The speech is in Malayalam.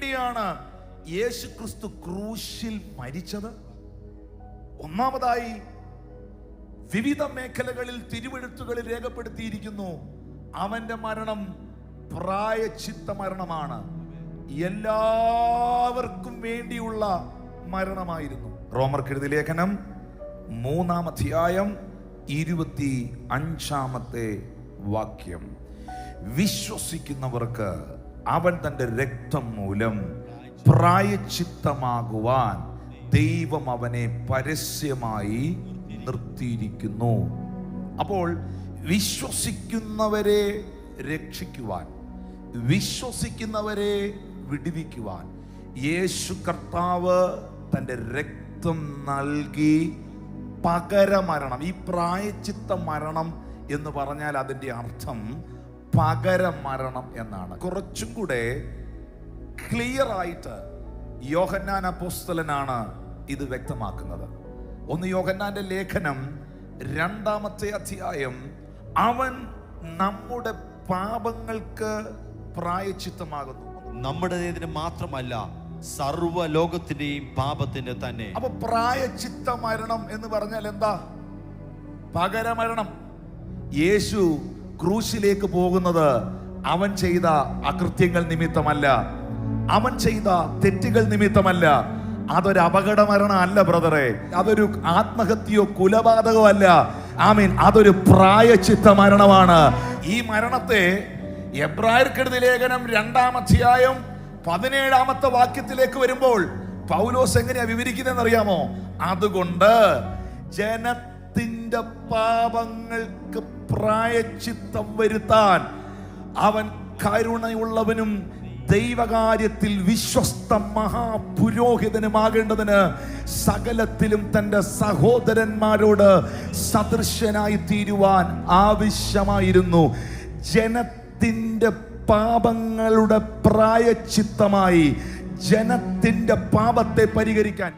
വേണ്ടിയാണ് യേശു ക്രിസ്തു ക്രൂശിൽ മരിച്ചത്? ഒന്നാമതായി വിവിധ മേഖലകളിൽ തിരുവെഴുത്തുകളിൽ രേഖപ്പെടുത്തിയിരിക്കുന്നു, അവന്റെ മരണം പ്രായശ്ചിത്ത മരണമാണ്. എല്ലാവർക്കും വേണ്ടിയുള്ള മരണമായിരുന്നു. റോമർക്കെഴുതിയ ലേഖനം 3-ാം അധ്യായം 25-ാമത്തെ വാക്യം, വിശ്വസിക്കുന്നവർക്ക് അവൻ തന്റെ രക്തം മൂലം പ്രായശ്ചിത്തമാകുവാൻ ദൈവം അവനെ പരസ്യമായി നിർത്തിയിരിക്കുന്നു. അപ്പോൾ വിശ്വസിക്കുന്നവരെ രക്ഷിക്കുവാൻ, വിശ്വസിക്കുന്നവരെ വിടുവിക്കുവാൻ യേശു കർത്താവ് തൻ്റെ രക്തം നൽകി പകരമരണം. ഈ പ്രായശ്ചിത്ത മരണം എന്ന് പറഞ്ഞാൽ അതിൻ്റെ അർത്ഥം പകരമരണം എന്നാണ്. കുറച്ചും കൂടെ ക്ലിയർ ആയിട്ട് യോഹന്നാൻ അപ്പോസ്തലനാണ് ഇത് വ്യക്തമാക്കുന്നത്. 1 യോഹന്നാന്റെ ലേഖനം 2-ാമത്തെ അധ്യായം, അവൻ നമ്മുടെ പാപങ്ങൾക്ക് പ്രായശ്ചിത്തമാകുന്നു. നമ്മുടേതിന് മാത്രമല്ല, സർവ്വലോകത്തിന്റെയും പാപത്തിന് തന്നെ. അപ്പൊ പ്രായശ്ചിത്ത മരണം എന്ന് പറഞ്ഞാൽ എന്താ? പകരമരണം. യേശു ക്രൂശിലേക്ക് പോകുന്നത് അവൻ ചെയ്ത അകൃത്യങ്ങൾ നിമിത്തമല്ല, അവൻ ചെയ്ത തെറ്റുകൾ നിമിത്തമല്ല. അതൊരു അപകട മരണം അല്ല ബ്രദറെ, അതൊരു ആത്മഹത്യയോ കുലപാതകമോ അല്ല. ആമീൻ, അതൊരു പ്രായശ്ചിത്ത മരണമാണ്. ഈ മരണത്തെ എബ്രായർക്കെഴുതിയ ലേഖനം 2-ാം അധ്യായം 17-ാമത്തെ വാക്യത്തിലേക്ക് വരുമ്പോൾ പൗലോസ് എങ്ങനെയാ വിവരിക്കുന്നതെന്ന് അറിയാമോ? അതുകൊണ്ട് ജനത്തിന്റെ പാപങ്ങൾക്ക് പ്രായശ്ചിത്തം വരുത്താൻ അവൻ കരുണയുള്ളവനും ദൈവകാര്യത്തിൽ വിശ്വസ്ത മഹാപുരോഹിതനുമാകേണ്ടതിന് സകലത്തിലും തന്റെ സഹോദരന്മാരോട് സദൃശനായി തീരുവാൻ ആവശ്യമായിരുന്നു. ജനത്തിന്റെ പാപങ്ങളുടെ പ്രായശ്ചിത്തമായി ജനത്തിന്റെ പാപത്തെ പരിഹരിക്കാൻ